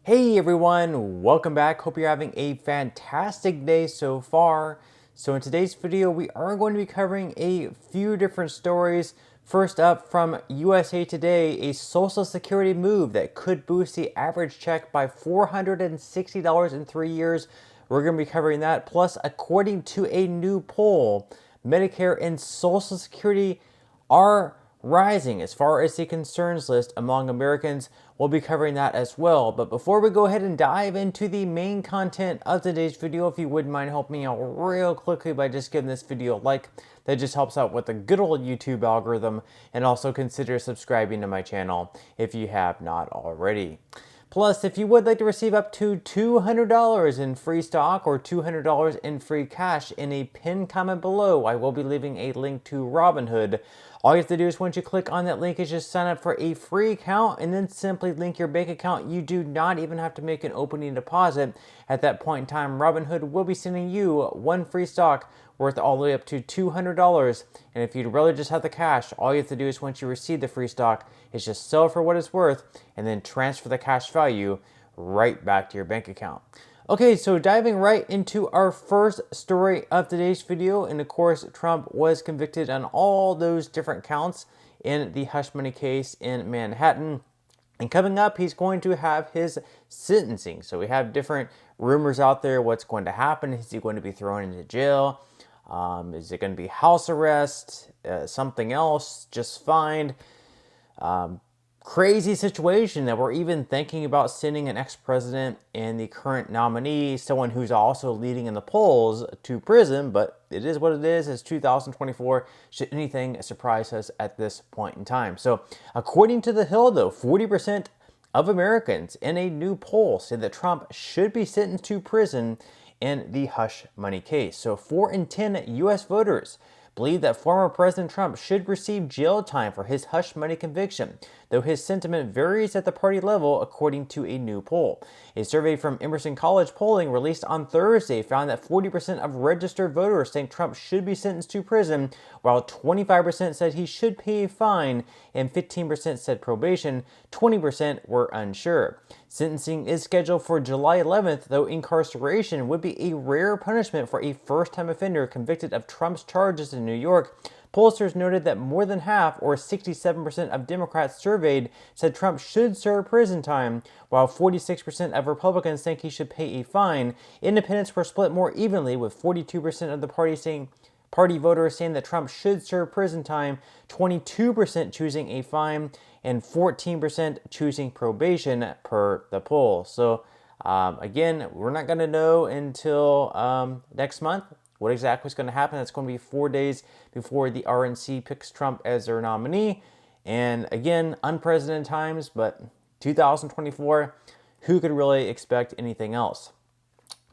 Hey everyone, welcome back. Hope you're having a fantastic day so far. So in today's video, we are going to be covering a few different stories. First up, from USA Today, a Social Security move that could boost the average check by $460 in 3 years. We're going to be covering that. Plus, according to a new poll, Medicare and Social Security are rising as far as the concerns list among Americans. We'll be covering that as well. But before we go ahead and dive into the main content of today's video, if you wouldn't mind helping me out real quickly by just giving this video a like, that just helps out with the good old YouTube algorithm, and also consider subscribing to my channel if you have not already. Plus, if you would like to receive up to $200 in free stock or $200 in free cash in a pinned comment below, I will be leaving a link to Robinhood. All you have to do is once you click on that link is just sign up for a free account and then simply link your bank account. You do not even have to make an opening deposit. At that point in time, Robinhood will be sending you one free stock worth all the way up to $200. And if you'd rather just have the cash, all you have to do is once you receive the free stock is just sell it for what it's worth and then transfer the cash value right back to your bank account. Okay, so diving right into our first story of today's video, and of course, Trump was convicted on all those different counts in the hush money case in Manhattan. And coming up, he's going to have his sentencing. So we have different rumors out there. What's going to happen? Is he going to be thrown into jail? Is it going to be house arrest? Something else? Just fined? Crazy situation that we're even thinking about sending an ex-president and the current nominee, someone who's also leading in the polls, to prison. But it is what it is. It's 2024. Should anything surprise us at this point in time? So according to The Hill, though, 40% of Americans in a new poll say that Trump should be sentenced to prison in the hush money case. So 4 in 10 U.S. voters believe that former President Trump should receive jail time for his hush money conviction, though his sentiment varies at the party level according to a new poll. A survey from Emerson College Polling released on Thursday found that 40% of registered voters think Trump should be sentenced to prison, while 25% said he should pay a fine and 15% said probation. 20% were unsure. Sentencing is scheduled for July 11th, though incarceration would be a rare punishment for a first-time offender convicted of Trump's charges in New York. Pollsters noted that more than half, or 67% of Democrats surveyed, said Trump should serve prison time, while 46% of Republicans think he should pay a fine. Independents were split more evenly, with 42% of the party voters saying that Trump should serve prison time, 22% choosing a fine, and 14% choosing probation per the poll. So again, we're not going to know until next month what exactly is going to happen. That's going to be 4 days before the RNC picks Trump as their nominee. And again, unprecedented times, but 2024, who could really expect anything else?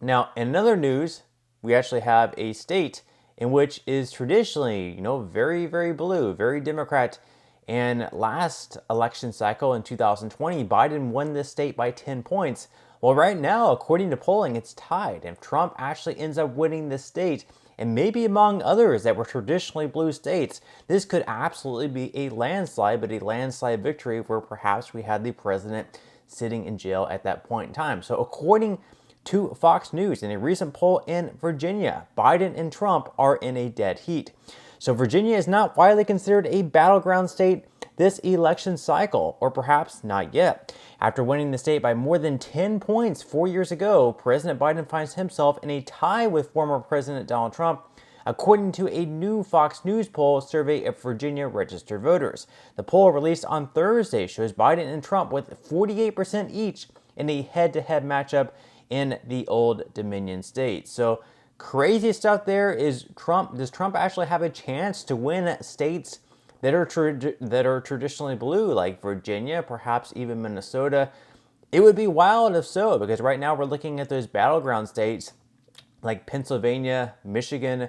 Now, in other news, we actually have a state in which is traditionally, very, very blue, very Democrat. And last election cycle in 2020, Biden won this state by 10 points. Well, right now, according to polling, it's tied. If Trump actually ends up winning this state, and maybe among others that were traditionally blue states, this could absolutely be a landslide, but a landslide victory where perhaps we had the president sitting in jail at that point in time. So according to Fox News, in a recent poll in Virginia, Biden and Trump are in a dead heat. So Virginia is not widely considered a battleground state this election cycle, or perhaps not yet. After winning the state by more than 10 points 4 years ago, President Biden finds himself in a tie with former President Donald Trump, according to a new Fox News poll survey of Virginia registered voters. The poll released on Thursday shows Biden and Trump with 48% each in a head-to-head matchup in the Old Dominion state. So crazy stuff there. Does Trump actually have a chance to win states that are traditionally blue, like Virginia, perhaps even Minnesota? It would be wild if so, because right now we're looking at those battleground states like Pennsylvania, Michigan,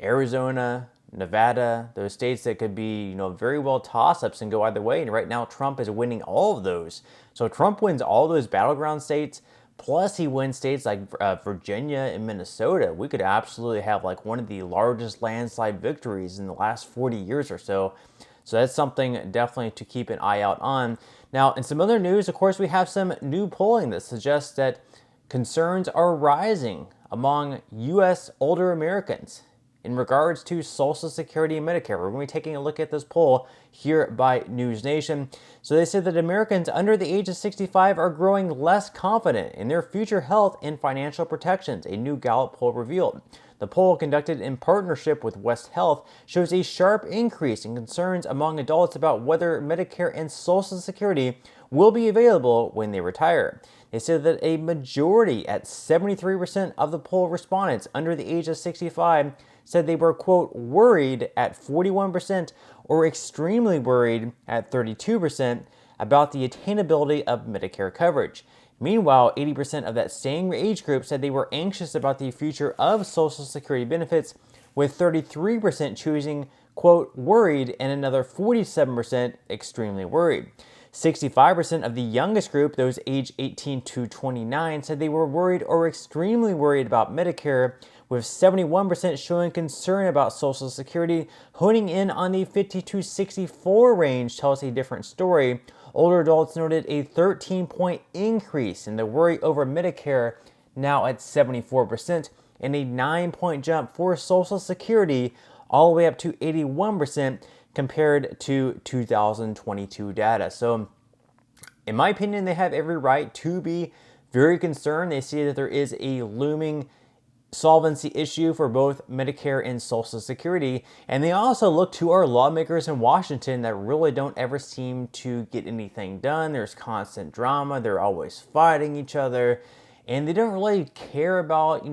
Arizona, Nevada, those states that could be, very well toss-ups and go either way. And right now Trump is winning all of those. So Trump wins all those battleground states, plus he wins states like Virginia and Minnesota. We could absolutely have like one of the largest landslide victories in the last 40 years or so. So that's something definitely to keep an eye out on. Now, in some other news, of course, we have some new polling that suggests that concerns are rising among U.S. older Americans in regards to Social Security and Medicare. We're going to be taking a look at this poll here by News Nation. So they say that Americans under the age of 65 are growing less confident in their future health and financial protections, a new Gallup poll revealed. The poll, conducted in partnership with West Health, shows a sharp increase in concerns among adults about whether Medicare and Social Security will be available when they retire. They said that a majority, at 73% of the poll respondents under the age of 65, said they were, quote, worried at 41% or extremely worried at 32% about the attainability of Medicare coverage. Meanwhile, 80% of that same age group said they were anxious about the future of Social Security benefits, with 33% choosing, quote, worried, and another 47% extremely worried. 65% of the youngest group, those aged 18 to 29, said they were worried or extremely worried about Medicare, with 71% showing concern about Social Security. Honing in on the 50 to 64 range tells a different story. Older adults noted a 13-point increase in the worry over Medicare, now at 74%, and a 9-point jump for Social Security, all the way up to 81% compared to 2022 data. So, in my opinion, they have every right to be very concerned. They see that there is a looming solvency issue for both Medicare and Social Security, and they also look to our lawmakers in Washington that really don't ever seem to get anything done. There's constant drama, they're always fighting each other, and they don't really care about,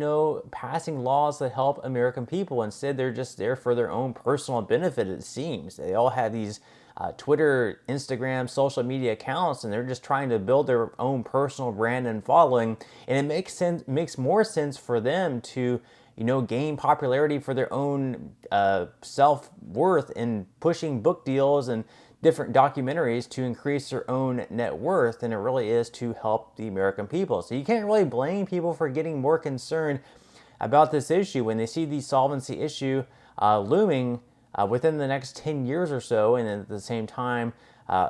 passing laws that help American people. Instead, they're just there for their own personal benefit, it seems. They all have these Twitter, Instagram, social media accounts, and they're just trying to build their own personal brand and following. And it makes more sense for them to, gain popularity for their own self-worth in pushing book deals and different documentaries to increase their own net worth than it really is to help the American people. So you can't really blame people for getting more concerned about this issue when they see the solvency issue looming within the next 10 years or so, and at the same time,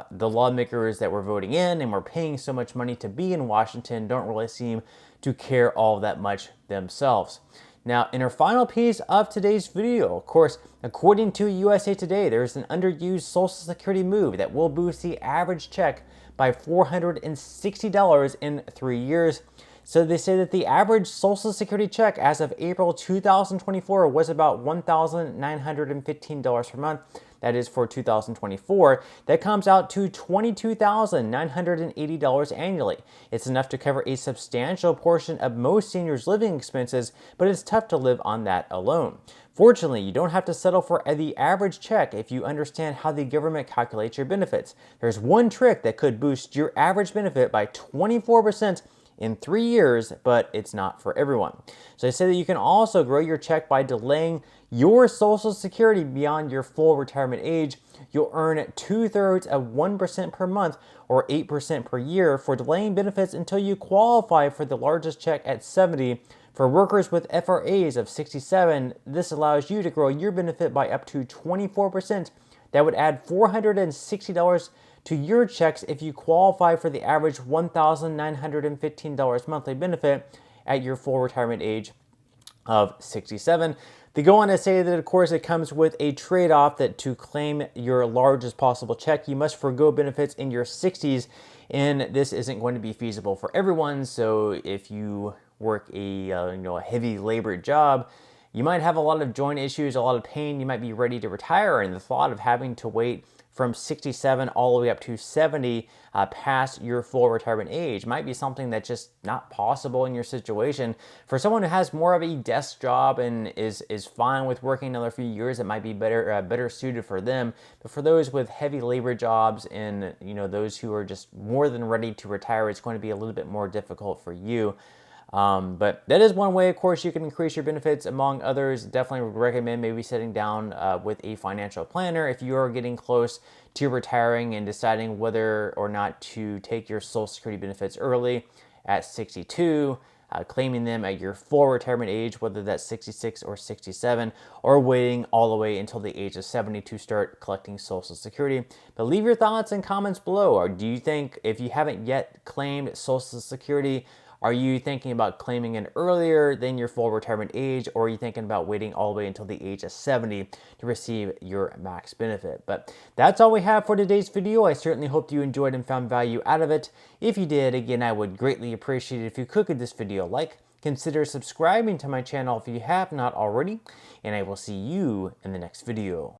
the lawmakers that we're voting in and we're paying so much money to be in Washington don't really seem to care all that much themselves. Now, in our final piece of today's video, of course, according to USA Today, there's an underused Social Security move that will boost the average check by $460 in 3 years. So they say that the average Social Security check as of April 2024 was about $1,915 per month. That is for 2024. That comes out to $22,980 annually. It's enough to cover a substantial portion of most seniors' living expenses, but it's tough to live on that alone. Fortunately, you don't have to settle for the average check if you understand how the government calculates your benefits. There's one trick that could boost your average benefit by 24% in 3 years, but it's not for everyone. So they say that you can also grow your check by delaying your Social Security beyond your full retirement age. You'll earn 2/3 of 1% per month or 8% per year for delaying benefits until you qualify for the largest check at 70. For workers with FRAs of 67, this allows you to grow your benefit by up to 24%. That would add $460 to your checks if you qualify for the average $1,915 monthly benefit at your full retirement age of 67. They go on to say that, of course, it comes with a trade-off that to claim your largest possible check, you must forego benefits in your 60s, and this isn't going to be feasible for everyone. So if you work a heavy labor job, you might have a lot of joint issues, a lot of pain, you might be ready to retire, and the thought of having to wait from 67 all the way up to 70 past your full retirement age might be something that's just not possible in your situation. For someone who has more of a desk job and is fine with working another few years, it might be better suited for them. But for those with heavy labor jobs and those who are just more than ready to retire, it's going to be a little bit more difficult for you. But that is one way, of course, you can increase your benefits. Among others, definitely would recommend maybe sitting down with a financial planner if you are getting close to retiring and deciding whether or not to take your Social Security benefits early at 62. claiming them at your full retirement age, whether that's 66 or 67, or waiting all the way until the age of 70 to start collecting Social Security. But leave your thoughts and comments below. Or do you think, if you haven't yet claimed Social Security, are you thinking about claiming it earlier than your full retirement age, or are you thinking about waiting all the way until the age of 70 to receive your max benefit? But that's all we have for today's video. I certainly hope you enjoyed and found value out of it. If you did, again, I would greatly appreciate it if you could give this video a like. Consider subscribing to my channel if you have not already, and I will see you in the next video.